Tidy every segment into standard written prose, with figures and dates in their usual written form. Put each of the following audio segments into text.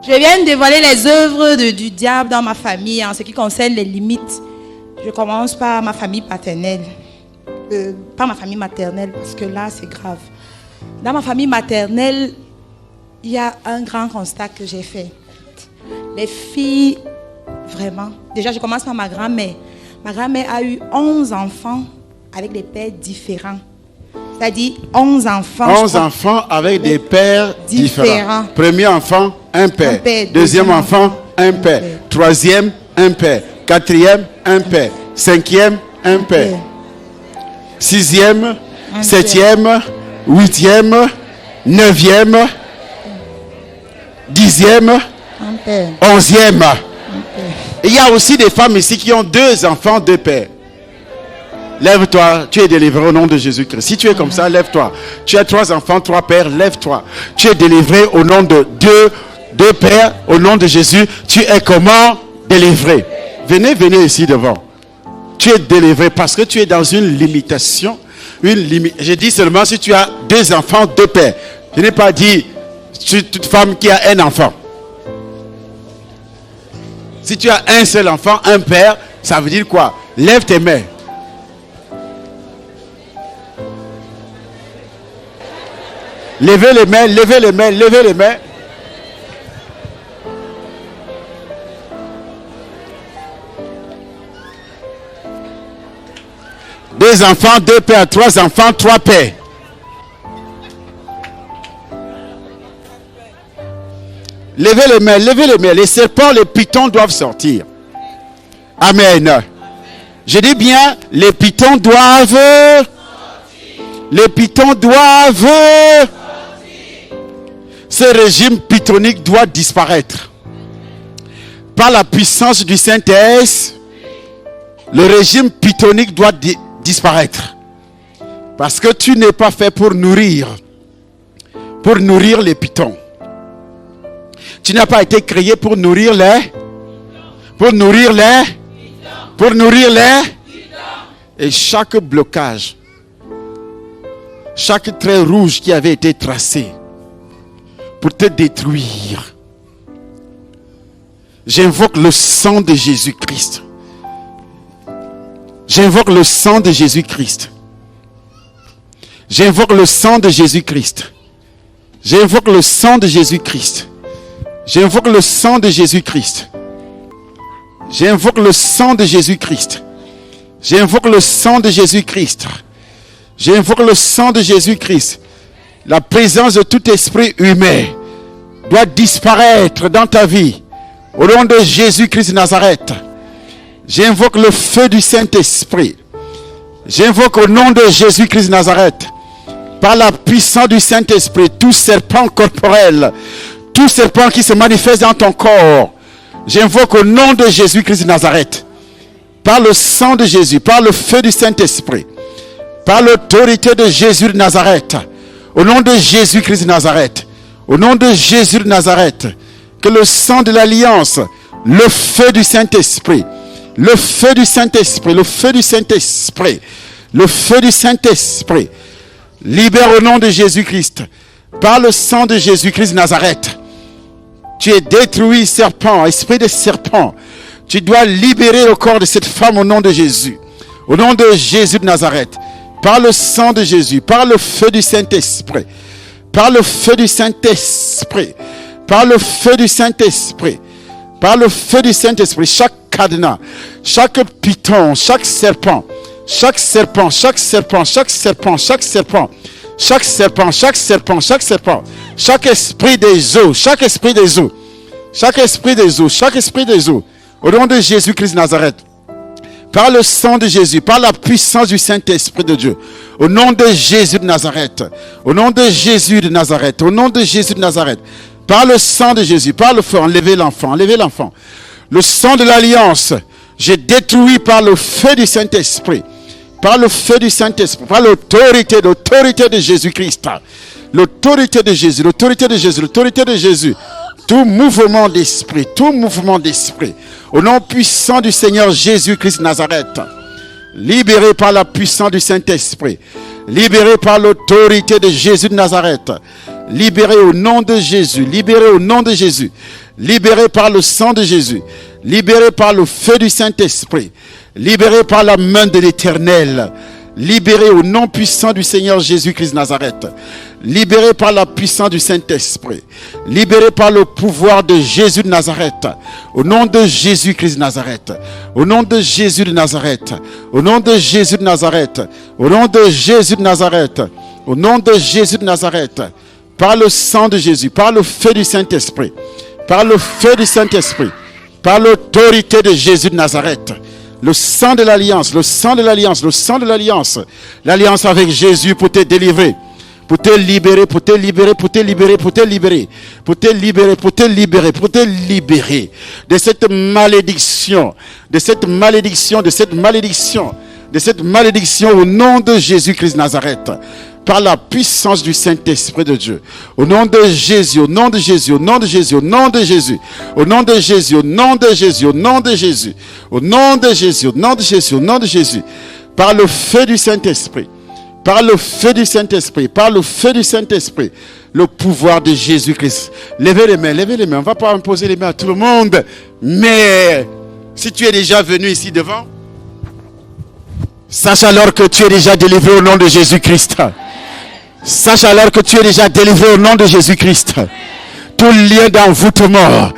Je viens de dévoiler les œuvres du diable dans ma famille en ce qui concerne les limites. Je commence par ma famille paternelle. Pas ma famille maternelle, parce que là, c'est grave. Dans ma famille maternelle, il y a un grand constat que j'ai fait. Les filles, vraiment. Déjà, je commence par ma grand-mère. Ma grand-mère a eu 11 enfants avec des pères différents. C'est-à-dire 11 enfants. 11 enfants avec des pères différents. Premier enfant, un père. Deuxième enfant, un père. Troisième, un père. Quatrième, un père. Cinquième, un père. Sixième, septième, huitième, neuvième, dixième, onzième. Il y a aussi des femmes ici qui ont 2 enfants, 2 pères. Lève-toi, tu es délivré au nom de Jésus-Christ. Si tu es comme ça, lève-toi. Tu as 3 enfants, 3 pères, lève-toi. Tu es délivré au nom de deux pères, au nom de Jésus. Tu es comment délivré? Venez ici devant. Tu es délivré parce que tu es dans une limitation. Je dis seulement si tu as 2 enfants, 2 pères. Je n'ai pas dit toute femme qui a un enfant. Si tu as un seul enfant, un père, ça veut dire quoi? Lève tes mains. Levez les mains, levez les mains, levez les mains. Deux enfants, 2 pères, 3 enfants, 3 pères. Levez les mains, levez les mains. Les serpents, les pitons doivent sortir. Amen. Je dis bien, les pitons doivent sortir. Les pitons doivent. Ce régime pitonique doit disparaître. Par la puissance du Saint-Esprit, le régime pitonique doit disparaître. Parce que tu n'es pas fait pour nourrir les pitons. Tu n'as pas été créé pour nourrir les. Et chaque blocage, chaque trait rouge qui avait été tracé pour te détruire, j'invoque le sang de Jésus-Christ. J'invoque le sang de Jésus-Christ. J'invoque le sang de Jésus-Christ. J'invoque le sang de Jésus-Christ. J'invoque le sang de Jésus-Christ. J'invoque le sang de Jésus-Christ. J'invoque le sang de Jésus-Christ. J'invoque le sang de Jésus-Christ. La présence de tout esprit humain doit disparaître dans ta vie. Au nom de Jésus-Christ de Nazareth. J'invoque le feu du Saint-Esprit. J'invoque au nom de Jésus-Christ de Nazareth. Par la puissance du Saint-Esprit, tout serpent corporel, tout serpent qui se manifeste dans ton corps, j'invoque au nom de Jésus-Christ de Nazareth. Par le sang de Jésus, par le feu du Saint-Esprit, par l'autorité de Jésus de Nazareth, au nom de Jésus-Christ de Nazareth, au nom de Jésus de Nazareth, que le sang de l'alliance, le feu du Saint-Esprit, le feu du Saint-Esprit, le feu du Saint-Esprit, le feu du Saint-Esprit, libère au nom de Jésus-Christ, par le sang de Jésus-Christ de Nazareth. Tu es détruit, serpent, esprit de serpent. Tu dois libérer le corps de cette femme au nom de Jésus. Au nom de Jésus de Nazareth. Par le sang de Jésus, par le feu du Saint-Esprit. Par le feu du Saint-Esprit. Par le feu du Saint-Esprit. Par le feu du Saint-Esprit. Chaque cadenas, chaque python, chaque serpent, chaque serpent, chaque serpent, chaque serpent, chaque serpent, chaque serpent, chaque serpent, chaque serpent, chaque esprit des eaux, chaque esprit des eaux, chaque esprit des eaux, chaque esprit des eaux, au nom de Jésus-Christ de Nazareth, par le sang de Jésus, par la puissance du Saint-Esprit de Dieu, au nom de Jésus de Nazareth, au nom de Jésus de Nazareth, au nom de Jésus de Nazareth, par le sang de Jésus, par le feu, enlevez l'enfant, enlevez l'enfant. Le sang de l'alliance, j'ai détruit par le feu du Saint-Esprit, par le feu du Saint-Esprit, par l'autorité de Jésus-Christ, l'autorité de Jésus, l'autorité de Jésus, l'autorité de Jésus, tout mouvement d'esprit, au nom puissant du Seigneur Jésus-Christ de Nazareth, libéré par la puissance du Saint-Esprit, libéré par l'autorité de Jésus de Nazareth, libéré au nom de Jésus, libéré au nom de Jésus, libéré par le sang de Jésus, libéré par le feu du Saint-Esprit, libéré par la main de l'Éternel, libéré au nom puissant du Seigneur Jésus-Christ de Nazareth, libéré par la puissance du Saint-Esprit, libéré par le pouvoir de Jésus de Nazareth, au nom de Jésus-Christ de Nazareth, au nom de Jésus de Nazareth, au nom de Jésus de Nazareth, au nom de Jésus de Nazareth, au nom de Jésus de Nazareth, par le sang de Jésus, par le feu du Saint-Esprit, par le feu du Saint-Esprit, par l'autorité de Jésus de Nazareth, le sang de l'alliance, le sang de l'alliance, le sang de l'alliance, l'alliance avec Jésus pour te délivrer, pour te libérer, pour te libérer, pour te libérer, pour te libérer, pour te libérer, pour te libérer, pour te libérer de cette malédiction, de cette malédiction, de cette malédiction, de cette malédiction au nom de Jésus-Christ de Nazareth, par la puissance du Saint-Esprit de Dieu. Au nom de Jésus, au nom de Jésus, au nom de Jésus, au nom de Jésus, au nom de Jésus, au nom de Jésus, au nom de Jésus, au nom de Jésus, au nom de Jésus, au nom de Jésus, par le feu du Saint-Esprit, par le feu du Saint-Esprit, par le feu du Saint-Esprit, le pouvoir de Jésus-Christ. Levez les mains, levez les mains. On ne va pas imposer les mains à tout le monde, mais si tu es déjà venu ici devant, sache alors que tu es déjà délivré au nom de Jésus-Christ. Sache alors que tu es déjà délivré au nom de Jésus-Christ. Tout lien d'envoûtement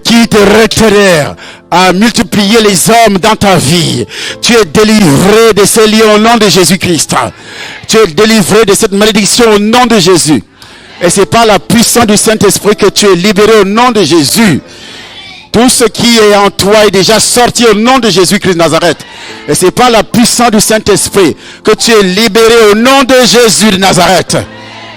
qui te retenait à multiplier les hommes dans ta vie, tu es délivré de ces liens au nom de Jésus-Christ. Tu es délivré de cette malédiction au nom de Jésus. Et c'est par la puissance du Saint-Esprit que tu es libéré au nom de Jésus. Tout ce qui est en toi est déjà sorti au nom de Jésus-Christ de Nazareth. Et c'est par la puissance du Saint-Esprit que tu es libéré au nom de Jésus de Nazareth.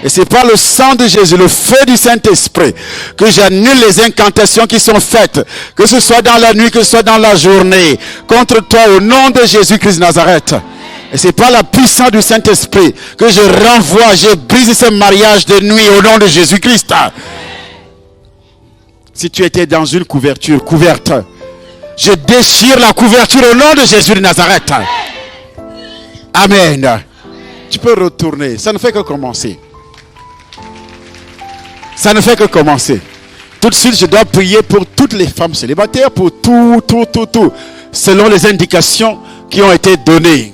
Et c'est par le sang de Jésus, le feu du Saint-Esprit, que j'annule les incantations qui sont faites, que ce soit dans la nuit, que ce soit dans la journée, contre toi au nom de Jésus-Christ de Nazareth. Et c'est par la puissance du Saint-Esprit que je renvoie, je brise ce mariage de nuit au nom de Jésus-Christ. Si tu étais dans une couverture couverte, je déchire la couverture au nom de Jésus de Nazareth. Amen. Tu peux retourner. Ça ne fait que commencer. Ça ne fait que commencer. Tout de suite, je dois prier pour toutes les femmes célibataires, pour tout, selon les indications qui ont été données.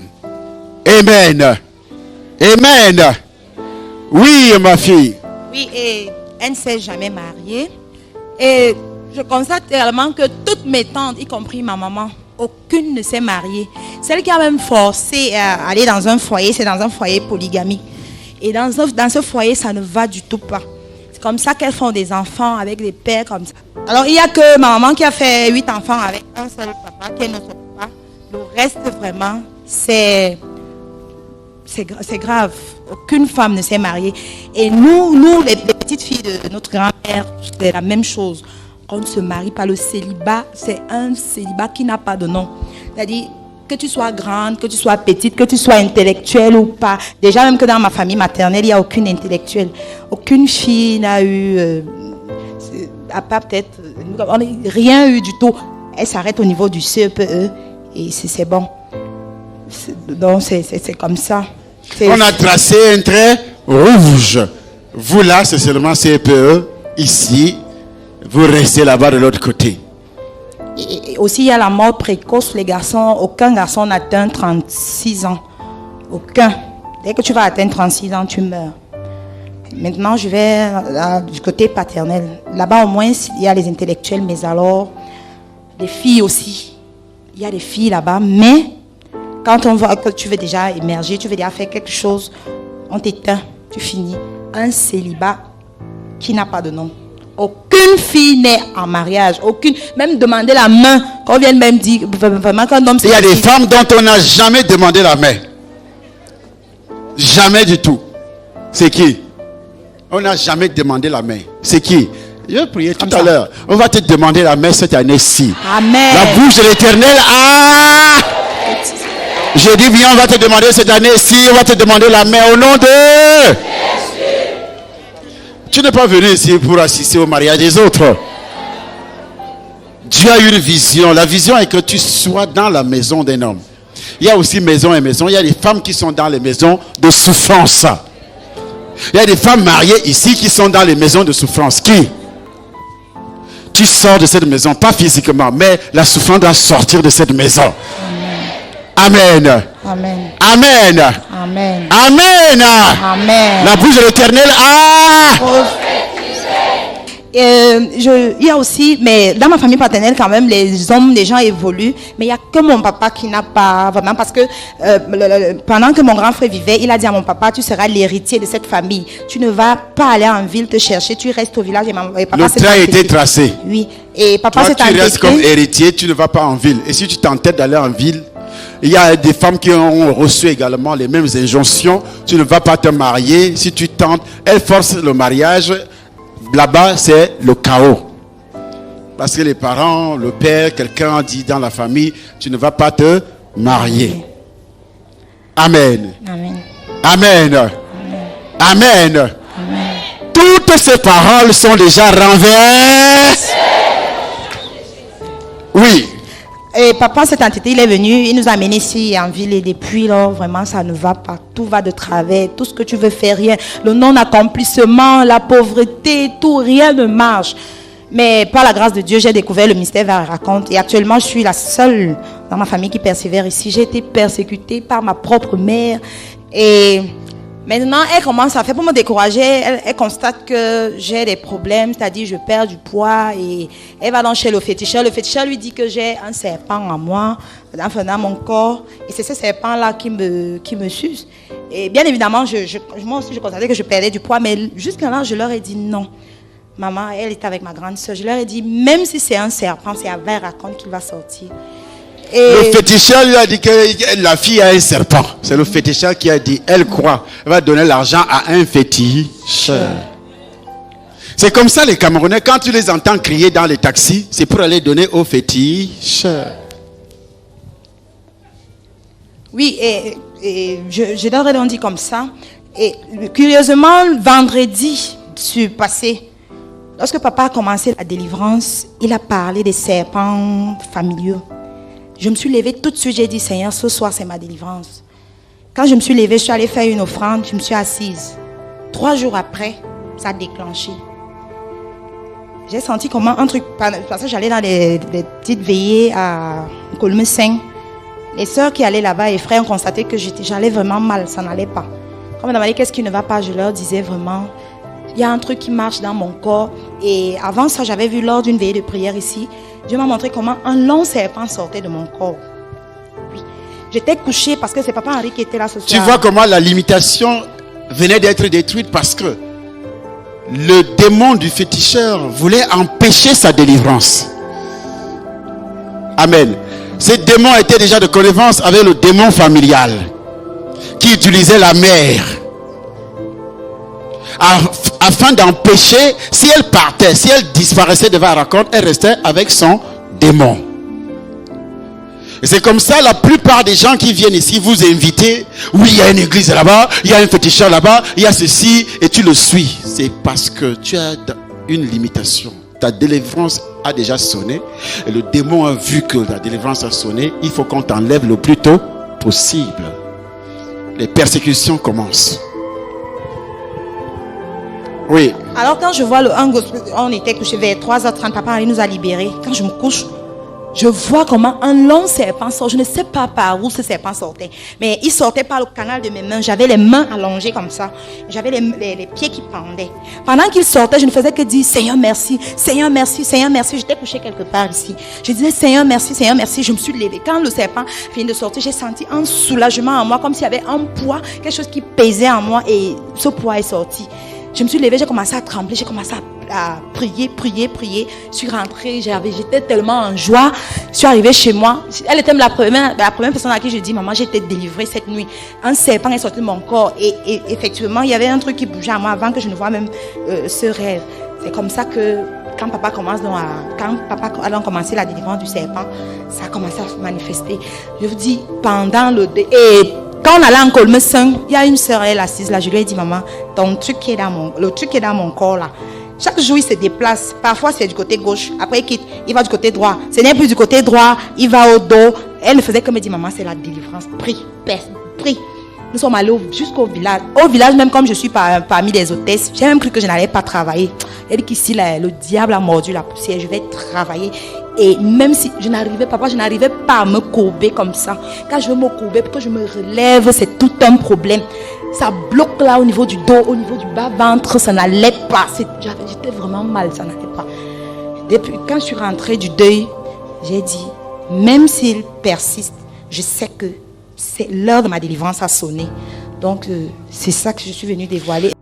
Amen. Amen. Oui, ma fille. Oui, et elle ne s'est jamais mariée. Et je constate également que toutes mes tantes, y compris ma maman, aucune ne s'est mariée. Celle qui a même forcé à aller dans un foyer, c'est dans un foyer polygamie. Et dans ce foyer, ça ne va du tout pas. C'est comme ça qu'elles font des enfants avec des pères comme ça. Alors, il n'y a que ma maman qui a fait 8 enfants avec un seul papa, qui est notre papa. Le reste, vraiment, c'est grave. Aucune femme ne s'est mariée. Et nous les petites filles de notre grand-mère, c'est la même chose. On ne se marie pas. Le célibat, c'est un célibat qui n'a pas de nom. C'est-à-dire, que tu sois grande, que tu sois petite, que tu sois intellectuelle ou pas. Déjà, même que dans ma famille maternelle, il n'y a aucune intellectuelle. Aucune fille n'a eu, à part peut-être, on n'a rien eu du tout. Elle s'arrête au niveau du CEPE et c'est bon. Donc, c'est comme ça. On a tracé un trait rouge. Vous là, c'est seulement CPE. Ici, vous restez là-bas de l'autre côté. Et aussi, il y a la mort précoce. Les garçons, aucun garçon n'atteint 36 ans. Aucun. Dès que tu vas atteindre 36 ans, tu meurs. Maintenant, je vais du côté paternel. Là-bas, au moins, il y a les intellectuels, mais alors, les filles aussi. Il y a des filles là-bas, mais quand on voit que tu veux déjà émerger, tu veux déjà faire quelque chose, on t'éteint, tu finis. Un célibat qui n'a pas de nom. Aucune fille n'est en mariage, aucune. Même demander la main, qu'on vienne même dire, vraiment qu'un homme... Il y a des femmes dont on n'a jamais demandé la main. Jamais du tout. C'est qui? On n'a jamais demandé la main. C'est qui? Je vais prier tout à l'heure. On va te demander la main cette année-ci. Amen. La bouche de l'Éternel. Ah! J'ai dit bien, on va te demander cette année-ci, on va te demander la main au nom de... Tu n'es pas venu ici pour assister au mariage des autres. Dieu a une vision. La vision est que tu sois dans la maison d'un homme. Il y a aussi maison et maison. Il y a des femmes qui sont dans les maisons de souffrance. Il y a des femmes mariées ici qui sont dans les maisons de souffrance. Qui? Tu sors de cette maison, pas physiquement, mais la souffrance doit sortir de cette maison. Amen. Amen. Amen. Amen. Amen. Amen. La bouche de l'Éternel. Il y a aussi, mais dans ma famille paternelle quand même, les hommes, les gens évoluent, mais il n'y a que mon papa qui n'a pas vraiment, parce que pendant que mon grand frère vivait, il a dit à mon papa, tu seras l'héritier de cette famille. Tu ne vas pas aller en ville te chercher, tu restes au village. Et papa, le train a été tracé. Oui. Et papa toi, s'est entêté. Tu restes comme héritier, tu ne vas pas en ville. Et si tu t'entêtes d'aller en ville, il y a des femmes qui ont reçu également les mêmes injonctions. Tu ne vas pas te marier. Si tu tentes, elles forcent le mariage. Là-bas, c'est le chaos. Parce que les parents, le père, quelqu'un dit dans la famille, tu ne vas pas te marier. Amen. Amen. Amen. Amen. Amen. Amen. Toutes ces paroles sont déjà renversées. Oui. Et papa s'est entêté, il est venu, il nous a amenés ici en ville et depuis là, vraiment ça ne va pas, tout va de travers, tout ce que tu veux faire, rien, le non-accomplissement, la pauvreté, tout, rien ne marche. Mais par la grâce de Dieu, j'ai découvert le mystère vers raconte et actuellement je suis la seule dans ma famille qui persévère ici. J'ai été persécutée par ma propre mère et maintenant elle commence à faire pour me décourager, elle constate que j'ai des problèmes, c'est-à-dire je perds du poids et elle va dans chez le féticheur. Le féticheur lui dit que j'ai un serpent en moi, dans mon corps et c'est ce serpent-là qui me suce. Et bien évidemment, moi aussi je constatais que je perdais du poids, mais jusqu'à là je leur ai dit non. Maman, elle est avec ma grande soeur. Je leur ai dit, même si c'est un serpent, c'est à vers raconte qu'il va sortir. Et le féticheur lui a dit que la fille a un serpent. C'est le féticheur qui a dit, elle croit, elle va donner l'argent à un féticheur. C'est comme ça les Camerounais, quand tu les entends crier dans les taxis, c'est pour aller donner au féticheur. Oui, et je leur ai dit comme ça. Et curieusement, vendredi passé, lorsque papa a commencé la délivrance, il a parlé des serpents familiaux. Je me suis levée tout de suite, j'ai dit, Seigneur, ce soir c'est ma délivrance. Quand je me suis levée, je suis allée faire une offrande, je me suis assise. 3 jours après, ça a déclenché. J'ai senti comment un truc, parce que j'allais dans les petites veillées à Colme 5. Les sœurs qui allaient là-bas et frères ont constaté que j'allais vraiment mal, ça n'allait pas. Quand on m'a demandé qu'est-ce qui ne va pas, je leur disais vraiment, il y a un truc qui marche dans mon corps. Et avant ça, j'avais vu lors d'une veillée de prière ici, Dieu m'a montré comment un long serpent sortait de mon corps. Oui. J'étais couchée parce que c'est papa Henri qui était là ce soir. Tu vois comment la limitation venait d'être détruite parce que le démon du féticheur voulait empêcher sa délivrance. Amen. Ce démon était déjà de connivence avec le démon familial qui utilisait la mère afin d'empêcher, si elle partait, si elle disparaissait de Varaconte, elle restait avec son démon. Et c'est comme ça, la plupart des gens qui viennent ici vous inviter, oui, il y a une église là-bas, il y a un féticheur là-bas, il y a ceci, et tu le suis. C'est parce que tu as une limitation. Ta délivrance a déjà sonné, et le démon a vu que la délivrance a sonné, il faut qu'on t'enlève le plus tôt possible. Les persécutions commencent. Oui. Alors quand je vois on était couché vers 3h30, papa il nous a libérés. Quand je me couche, je vois comment un long serpent sort. Je ne sais pas par où ce serpent sortait, mais il sortait par le canal de mes mains. J'avais les mains allongées comme ça. J'avais les pieds qui pendaient. Pendant qu'il sortait, je ne faisais que dire Seigneur merci, Seigneur merci, Seigneur merci. J'étais couché quelque part ici. Je disais Seigneur merci, Seigneur merci. Je me suis levée. Quand le serpent vient de sortir, j'ai senti un soulagement en moi, comme s'il y avait un poids, quelque chose qui pesait en moi et ce poids est sorti. Je me suis levée, j'ai commencé à trembler, j'ai commencé à prier. Je suis rentrée, j'étais tellement en joie. Je suis arrivée chez moi. Elle était la première personne à qui je dis, maman, j'ai été délivrée cette nuit. Un serpent est sorti de mon corps. Et effectivement, il y avait un truc qui bougeait à moi avant que je ne voie même ce rêve. C'est comme ça que quand papa a commencé la délivrance du serpent, ça a commencé à se manifester. Je vous dis, pendant et Quand on allait en Colme 5, il y a une sœur, elle est assise là. Je lui ai dit, maman, le truc qui est dans mon corps là, chaque jour il se déplace. Parfois c'est du côté gauche, après il quitte, il va du côté droit. Ce n'est plus du côté droit, il va au dos. Elle ne faisait que me dire, maman, c'est la délivrance. Prie, prie. Nous sommes allés jusqu'au village. Au village, même comme je suis parmi les hôtesses, j'ai même cru que je n'allais pas travailler. Elle dit qu'ici, le diable a mordu la poussière. Je vais travailler. Et même si je n'arrivais pas à me courber comme ça. Quand je veux me courber, pour que je me relève, c'est tout un problème. Ça bloque là au niveau du dos, au niveau du bas-ventre, ça n'allait pas. J'étais vraiment mal, ça n'allait pas. Depuis, quand je suis rentrée du deuil, j'ai dit, même s'il persiste, je sais que c'est l'heure de ma délivrance a sonné. Donc, c'est ça que je suis venue dévoiler.